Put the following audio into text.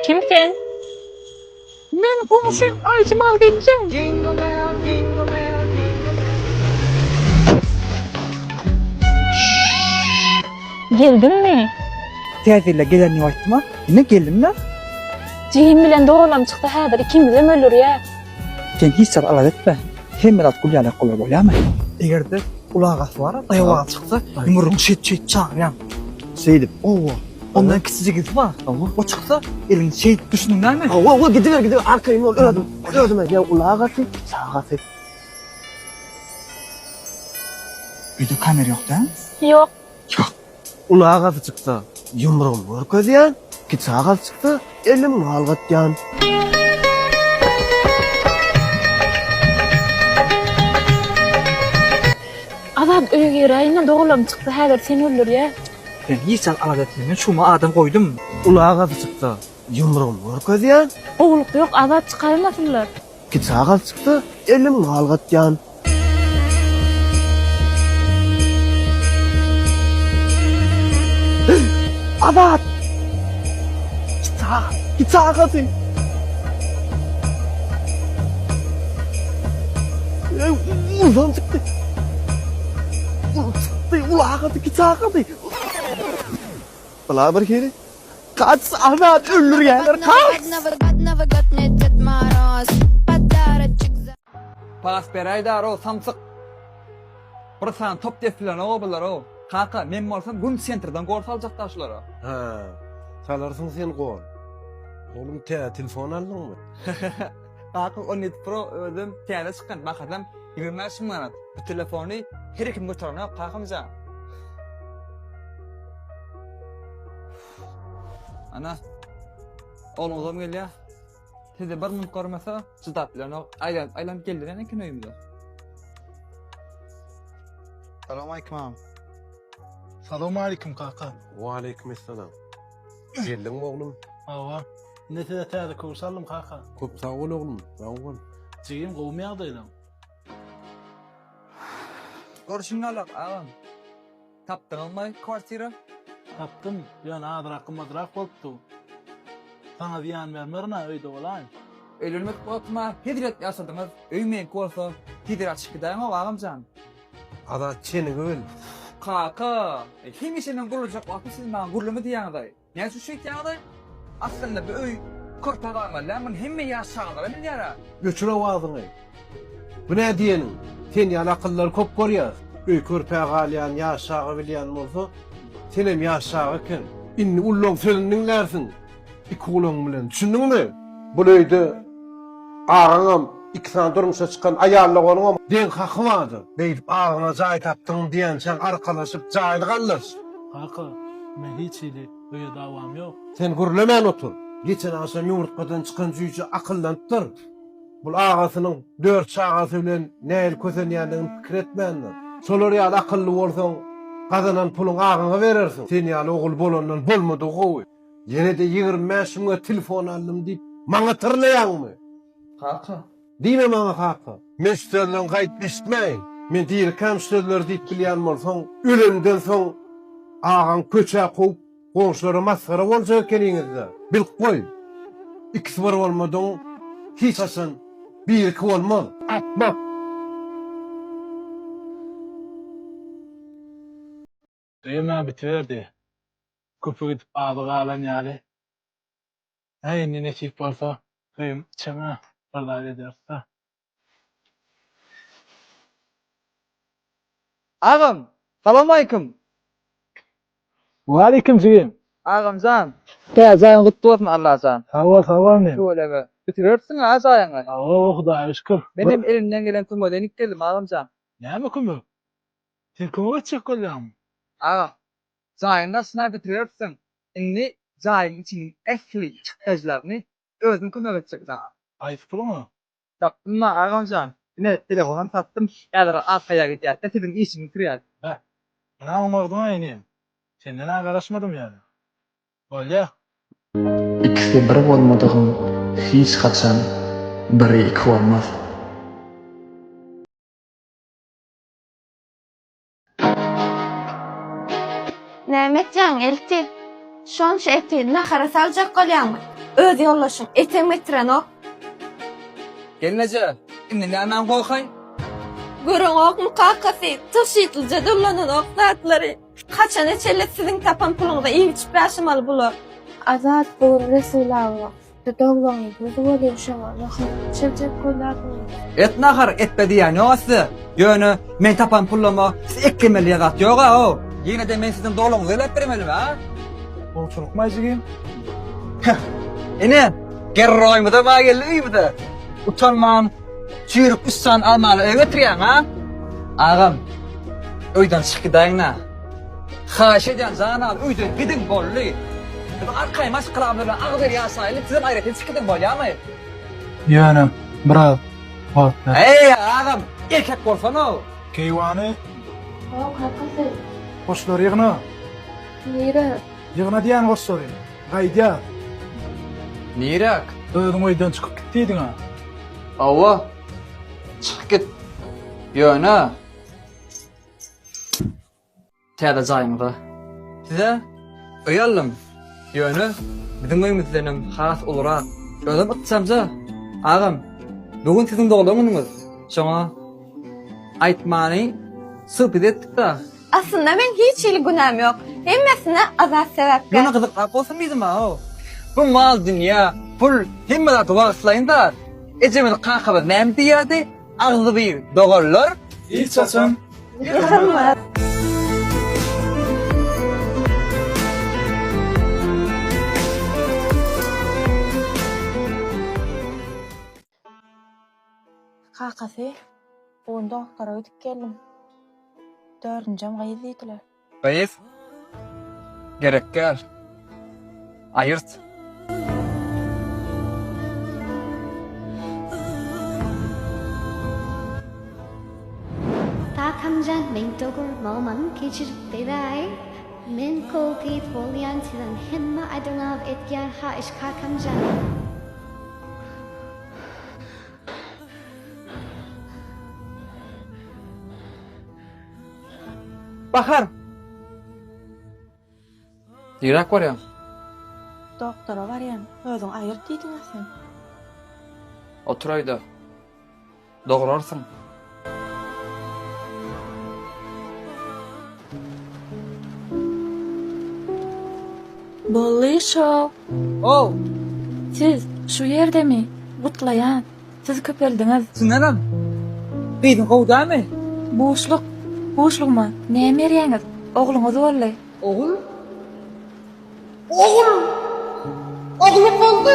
Kim sen? Men komşum Aycımal geleceğim. Geldin mi? Teyzeyle gelen yavaştım ha. Ne geldin lan? Cihim bilen doğrulam çıktı hadir ikimiz de ölür ya. Sen hiç sar alat etme. Hemen at kulyana kolay bolyama. Eğer de ulağası var, ayağa çıksa, yumruğun şet çağıran. Seydim. Oo. Ondan kısıcı gidip var. O çıksa, elin şehit düşünün değil mi? O gidiver arkayım ol öldüm. Öldüm ya ulağa kalsın sağa kalsın. Uyda kamera yok da. Yok. Ulağa kalsı çıksa yumruğum vur közüyen. Ki sağa kalsı çıksa elim malgatyan. Adam öyle rayına doğrulam çıktı hadir sen ölür ya. Ben hiç sar alat etme. Ben şuma adam koydum. Ulağa kalsı çıksa yumruğum vur közüyen. Oğluk yok azat çıkarmasınlar. Ki sağa kalsı çıksa elim malgatyan. Abat! Git sağa kalsın. Ulan çıktı. Ulağa kaldı, git sağa kaldı. Ulağa bir kere. Kaç Ahmet ölür gelir, kaç! Palas beraydar o samsık. Bursan top defilen o bular o. Kaka men bolsam gün sentrdan gol salacaklar şulara. Ha, salarsın sen gol. Oğlum telefon aldın mı? Kaka 17 Pro özüm tiyada çıkan bakadam 25 manat. Bu telefonu her kim götürene kakamca. Ana. Oğlum uzam gel ya. Size bir minut görmese çıdap bilen o aylan geldi lan ekin oyumda. Selamünaleyküm ağam. Selamünaleyküm kaka. Ve aleykümselam. Geldin mi oğlum? Ava. Ne de teyze kursalım kaka. Çok sağ ol oğlum. Sağ ol. Cigim kovmayadıydım. Görüşünü alak ağam. Taptın almay kvartira. Taptım. Yan adrak madrak oldu. Sana ziyan vermerine öyle olayım. Ölülmek bakma. Hidret yaşadınız. Öymeyin korsa. Hidret çıkıdayım o ağamcan. Ada çeni öl. Kaka. Kim işinin kurulacak vakti siz bana kurulumu diyanıday. Ne şu şey diyanıday? Aslında bir öy korpak almalı. Bunu hemme yaşağılara mı diyara? Göçüre vazını. Bu ne diyenin? Sen yan akıllar kop koryaz. Öy körpeğe galiyan yaşağı bilyan olsa. Senem yaşağı ken. İnni ullon sözünün dersin. İki ulon bilen. Düşündün mü? Bu neydi? Ağanam iki tane durmuşa çıkan ayarlı onun den hakkı vardı. Deyip ağana cay taptın diyen sen arkalaşıp caylı kallırsın. Kaka. Ben hiç ile öyle davam yok. Sen gürlemen otur. Geçen akşam yumurtkadan çıkan cüyücü akıllanttır. Bu ağasının 4 çağası bilen neyil közenyanlığını fikir etmeyenler. Solar yal akıllı olsan kazanan pulun ağına verirsin. Sen yal oğul bolondan bolmadı koy. Yine de 25 milyon telefon aldım deyip bana tırlayan mı? Kaka. Dime bana kaka. Men sözlerini kayıt düşmeyin. Men değil kam sözler deyip bilyan olsan ölümden son ağan köçe koyup komşulara maskara olacak kendinizde. Bil koy. İkisi var olmadan hiç asan bir iki olmaz. Atma. Duyma bitiverdi. Köpü gidip ağlı ağlan yani. Hey ne çift varsa kıyım çeme fırlar ederse. Ağam. Selamünaleyküm. Aleyküm cigim. Ağam can. Teyzen kutlu olsun Allah can. Sağ ol ne? Şöyle mi? Bitirirsin ha sayını. Allah Hudağa şükür. Benim elimden gelen tüm ödenik geldim ağam can. Ne mi kumu? Sen kumu geçecek olayım. Ağam. Sayında sınav bitirirsin. Şimdi sayın için ehli çıkacılarını özüm kime geçecek sana. Ayıp mu? Taktım mı ağam can? Yine telefonum tattım. Yadır arkaya gidiyor. Senin işini bitiriyor. Ne anladın aynı? Senden karışmadım yani. Öyle. İkisi bir olmadığın hiç kaçan biri iki olmaz. Nämetjaň elti? Şonşa etdiňe hara saljak bolýarmy? öz yollaşyň etem getiren o. Gelnece. Şimdi ne hemen koykay? Görüň okmy kakasy tırşytylja dolanan oklatlary. Kaçan eçelle sizin tapan puluňyza iýip başymaly bular. Azat bu Resulullah. Doglaň gözü bolýar şoňa. Çepçep goýlardy. Et nahar etmedi ya ne olası? Yönü men tapan pullama siz eklemeli yagat yok ha o. Yine de men sizin doluğunuzu elep veremeli ha? O çocuk majigim. Ene gerroy da ma geldi da. Utanman çürük üssan almalı öğretiryan ha? Ağam öyden çıkıdayna. Haşecan zanan öyden gidin bolli. Arkaya maş kılamlarla ağdır yasaylı sizin ayrıca çıkıdın bolya mı? Ýönem, biraz. Hop. Ey ağam erkek bolsan o. Keýwany O kakasy. goşlar ýygyna. Nire? Ýygyna diýen goşlar. Gaýdýa. Nirak? Özüň öýden çykyp gitdiň ha. Ava. Çık git. Yöne. Täze jaýmyga. Size öýallym. Yöne. Bizim öýümizdenim has olarak. Özüm atsamja. Ağam. Bugün sizin doglagyňyz. Şoňa aýtmany söhbet etdik da. Aslında men hiç ili günahım yok. Hemmesine azat sebepke. Ýöne gyzykrak bolsun bizim ha o. Bu mal dünýä, pul hemmelat wagtlaýyn da. Ejemel kankaby näme diýärdi? Agzy bir dogollar. İlk saçın. Kakasy. On doktora ötüp geldim. 4-nji amga ýetdiler. Beýif. Gerek gel. Aýyrt. Takamjan mengtogur malman keçir deday. Men kolti folyan sidan hemma adungav etgar ha iş kakamjan. Bahar. Dirak var ya. Doktora barýan. Özüň aýyrt diýdiň sen. Oturaýda. Dogurarsın. Bolly şo. Oh, Siz şu ýerdemi? Gutlaýan. Siz köpeldiňiz. sinänem. Beýdin gowdamy? Boşluk. Boşlukma. Näme berýäňiz? Ogluňyz boldy. Oğul? Oğul! Oğlum oldu.